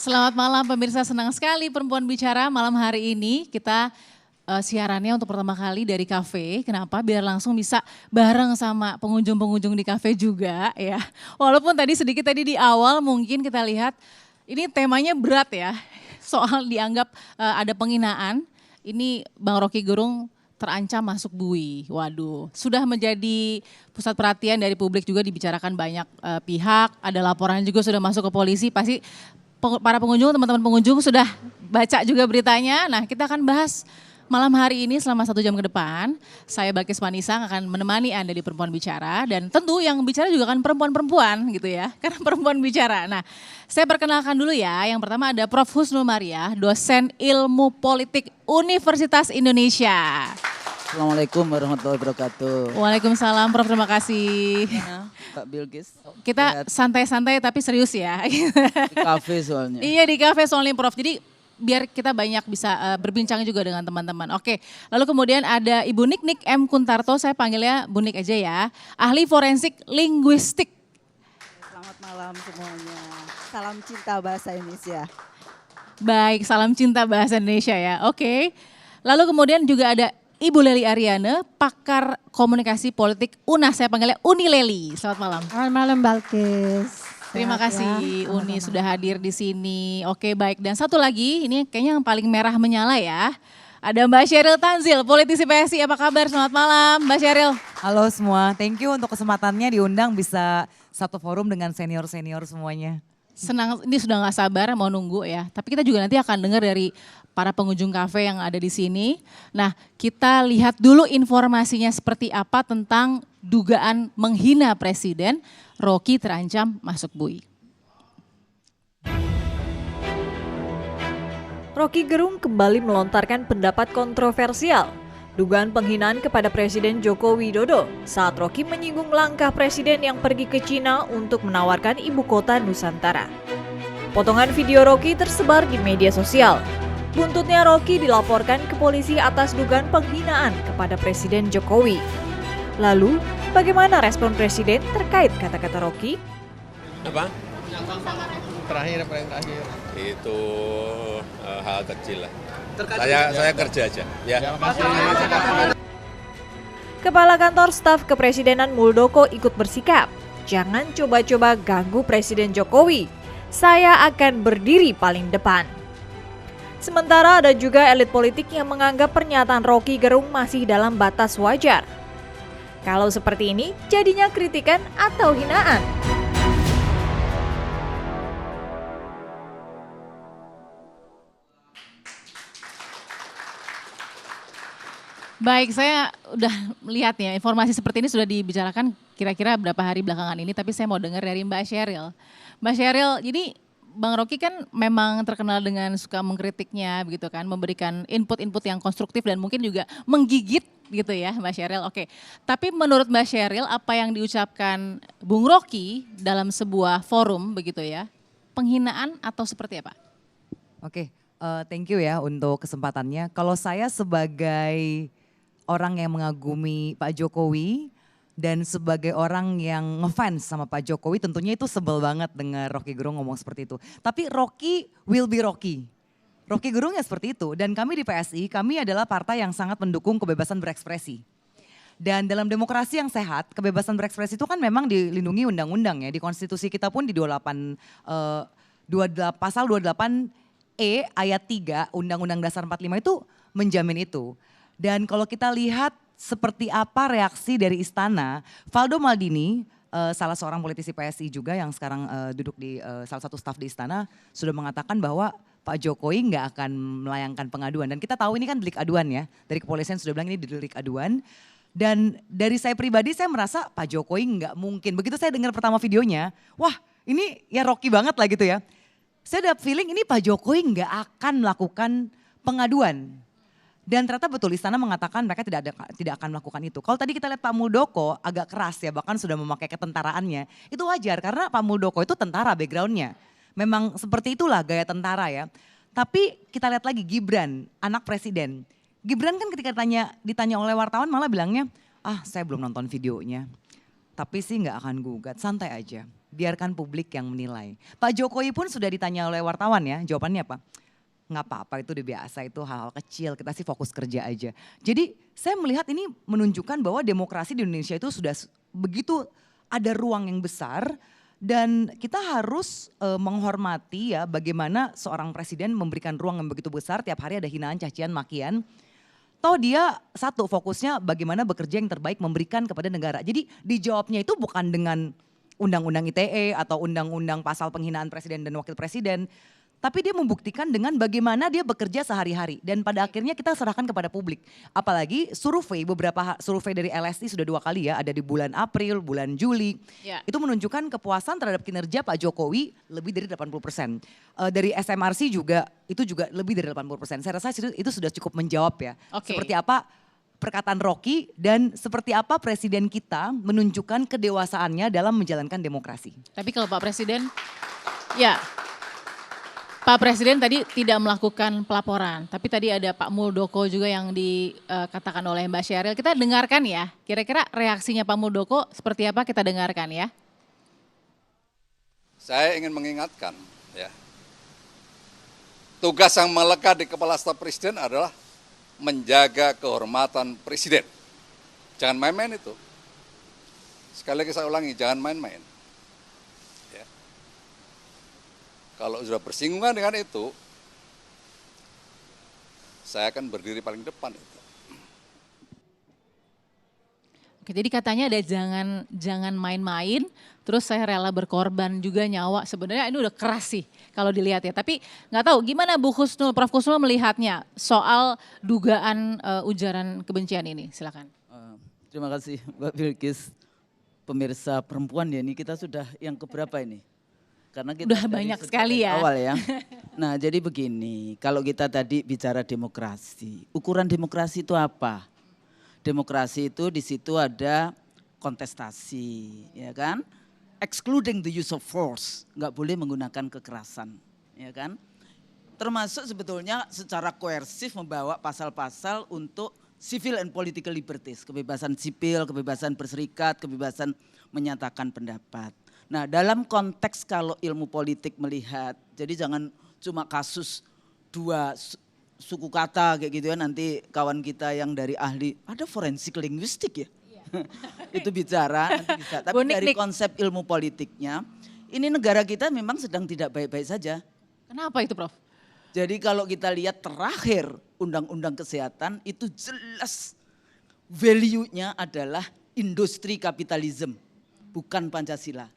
Selamat malam pemirsa, senang sekali Perempuan Bicara malam hari ini kita siarannya untuk pertama kali dari kafe. Kenapa? Biar langsung bisa bareng sama pengunjung-pengunjung di kafe juga ya. Walaupun sedikit tadi di awal mungkin kita lihat ini temanya berat ya. Soal dianggap ada penghinaan. Ini Bang Rocky Gerung terancam masuk bui. Waduh, sudah menjadi pusat perhatian dari publik juga dibicarakan banyak pihak. Ada laporan juga sudah masuk ke polisi. Pasti para pengunjung, teman-teman pengunjung sudah baca juga beritanya. Nah, kita akan bahas malam hari ini selama 1 jam ke depan. Saya Balkis Manisang akan menemani Anda di Perempuan Bicara. Dan tentu yang bicara juga kan perempuan-perempuan gitu ya. Karena perempuan bicara. Nah, saya perkenalkan dulu ya. Yang pertama ada Prof. Husnul Maria, dosen ilmu politik Universitas Indonesia. Assalamualaikum warahmatullahi wabarakatuh. Waalaikumsalam Prof, terima kasih. Gimana, Kak Bilkis? Kita santai-santai tapi serius ya. Di kafe soalnya. Iya di kafe soalnya Prof, jadi biar kita banyak bisa berbincang juga dengan teman-teman. Oke, lalu kemudian ada Ibu Niknik M. Kuntarto, saya panggilnya Bu Nik aja ya. Ahli forensik linguistik. Selamat malam semuanya. Salam cinta bahasa Indonesia. Baik, salam cinta bahasa Indonesia ya. Oke. Lalu kemudian juga ada Ibu Leli Ariane, pakar komunikasi politik UNAS, saya panggilnya Uni Leli. Selamat malam. Selamat malam Balkis. Terima Sehat kasih ya. Uni sudah hadir di sini. Oke baik, dan satu lagi ini kayaknya yang paling merah menyala ya. Ada Mbak Sheryl Tanzil, politisi PSI, apa kabar? Selamat malam Mbak Sheryl. Halo semua, thank you untuk kesempatannya diundang bisa satu forum dengan senior-senior semuanya. Senang, ini sudah gak sabar mau nunggu ya. Tapi kita juga nanti akan dengar dari para pengunjung kafe yang ada di sini. Nah, kita lihat dulu informasinya seperti apa tentang dugaan menghina presiden. Rocky terancam masuk bui. Rocky Gerung kembali melontarkan pendapat kontroversial. Dugaan penghinaan kepada Presiden Joko Widodo saat Rocky menyinggung langkah presiden yang pergi ke Cina untuk menawarkan ibu kota Nusantara. Potongan video Rocky tersebar di media sosial. Buntutnya Rocky dilaporkan ke polisi atas dugaan penghinaan kepada Presiden Jokowi. Lalu, bagaimana respon presiden terkait kata-kata Rocky? Apa? Terakhir. Itu hal kecil lah. Saya kerja aja. Ya. Kepala Kantor Staf Kepresidenan Muldoko ikut bersikap. Jangan coba-coba ganggu Presiden Jokowi. Saya akan berdiri paling depan. Sementara ada juga elit politik yang menganggap pernyataan Rocky Gerung masih dalam batas wajar. Kalau seperti ini, jadinya kritikan atau hinaan. Baik, saya udah melihat ya informasi seperti ini sudah dibicarakan kira-kira berapa hari belakangan ini. Tapi saya mau dengar dari Mbak Sheryl. Mbak Sheryl, jadi Bang Rocky kan memang terkenal dengan suka mengkritiknya begitu kan. Memberikan input-input yang konstruktif dan mungkin juga menggigit gitu ya Mbak Sheryl. Oke, tapi menurut Mbak Sheryl apa yang diucapkan Bung Rocky dalam sebuah forum begitu ya, penghinaan atau seperti apa? Oke, thank you ya untuk kesempatannya. Kalau saya sebagai orang yang mengagumi Pak Jokowi dan sebagai orang yang ngefans sama Pak Jokowi tentunya itu sebel banget dengar Rocky Gerung ngomong seperti itu. Tapi Rocky will be Rocky. Rocky Gerung ya seperti itu dan kami di PSI, kami adalah partai yang sangat mendukung kebebasan berekspresi. Dan dalam demokrasi yang sehat, kebebasan berekspresi itu kan memang dilindungi undang-undang ya. Di konstitusi kita pun di 28, pasal 28E ayat 3 Undang-Undang Dasar 45 itu menjamin itu. Dan kalau kita lihat seperti apa reaksi dari istana, Valdo Maldini, salah seorang politisi PSI juga yang sekarang duduk di salah satu staf di istana, sudah mengatakan bahwa Pak Jokowi nggak akan melayangkan pengaduan. Dan kita tahu ini kan delik aduan ya, dari kepolisian sudah bilang ini delik aduan. Dan dari saya pribadi saya merasa Pak Jokowi nggak mungkin. Begitu saya dengar pertama videonya, wah ini ya Rocky banget lah gitu ya. Saya ada feeling ini Pak Jokowi nggak akan melakukan pengaduan. Dan ternyata betul istana mengatakan mereka tidak akan melakukan itu. Kalau tadi kita lihat Pak Muldoko agak keras ya, bahkan sudah memakai ketentaraannya. Itu wajar karena Pak Muldoko itu tentara backgroundnya. Memang seperti itulah gaya tentara ya. Tapi kita lihat lagi Gibran, anak presiden. Gibran kan ketika ditanya oleh wartawan malah bilangnya, ah saya belum nonton videonya. Tapi sih nggak akan gugat, santai aja. biarkan publik yang menilai. Pak Jokowi pun sudah ditanya oleh wartawan ya, jawabannya apa? Nggak apa-apa, itu udah biasa, itu hal-hal kecil, kita sih fokus kerja aja. Jadi saya melihat ini menunjukkan bahwa demokrasi di Indonesia itu sudah begitu ada ruang yang besar dan kita harus menghormati ya bagaimana seorang presiden memberikan ruang yang begitu besar, tiap hari ada hinaan, cacian, makian. Toh dia satu fokusnya bagaimana bekerja yang terbaik memberikan kepada negara. Jadi dijawabnya itu bukan dengan undang-undang ITE atau undang-undang pasal penghinaan presiden dan wakil presiden. Tapi dia membuktikan dengan bagaimana dia bekerja sehari-hari. Dan pada akhirnya kita serahkan kepada publik. Apalagi survei, beberapa survei dari LSI sudah 2 kali ya. Ada di bulan April, bulan Juli. Ya. Itu menunjukkan kepuasan terhadap kinerja Pak Jokowi lebih dari 80%. Dari SMRC juga, itu juga lebih dari 80%. Saya rasa itu sudah cukup menjawab ya. Oke. Seperti apa perkataan Rocky dan seperti apa presiden kita menunjukkan kedewasaannya dalam menjalankan demokrasi. Tapi kalau Pak Presiden, ya Pak Presiden tadi tidak melakukan pelaporan, tapi tadi ada Pak Muldoko juga yang dikatakan oleh Mbak Sheryl. Kita dengarkan ya, kira-kira reaksinya Pak Muldoko seperti apa, kita dengarkan ya. Saya ingin mengingatkan ya, tugas yang melekat di kepala staf presiden adalah menjaga kehormatan presiden. Jangan main-main itu. Sekali lagi saya ulangi, jangan main-main. Kalau sudah bersinggungan dengan itu, saya akan berdiri paling depan itu. Oke, jadi katanya ada jangan main-main, terus saya rela berkorban juga nyawa. Sebenarnya ini udah keras sih kalau dilihat ya. Tapi nggak tahu gimana Bu Husnul, Prof. Husnul melihatnya soal dugaan ujaran kebencian ini. Silakan. Terima kasih Mbak Bilkis. Pemirsa perempuan ya, ini kita sudah yang keberapa ini? Karena kita Udah dari banyak sejak sekali ya. awal ya. Nah jadi begini, kalau kita tadi bicara demokrasi, ukuran demokrasi itu apa? Demokrasi itu di situ ada kontestasi, ya kan? Excluding the use of force, nggak boleh menggunakan kekerasan, ya kan? Termasuk sebetulnya secara koersif membawa pasal-pasal untuk civil and political liberties, kebebasan sipil, kebebasan berserikat, kebebasan menyatakan pendapat. Nah dalam konteks kalau ilmu politik melihat, jadi jangan cuma kasus 2 suku kata kayak gitu ya, nanti kawan kita yang dari ahli, ada forensik linguistik ya, itu bicara nanti bisa. Tapi dari konsep ilmu politiknya, ini negara kita memang sedang tidak baik-baik saja. Kenapa itu Prof? Jadi kalau kita lihat terakhir undang-undang kesehatan itu jelas value-nya adalah industri kapitalisme, bukan Pancasila.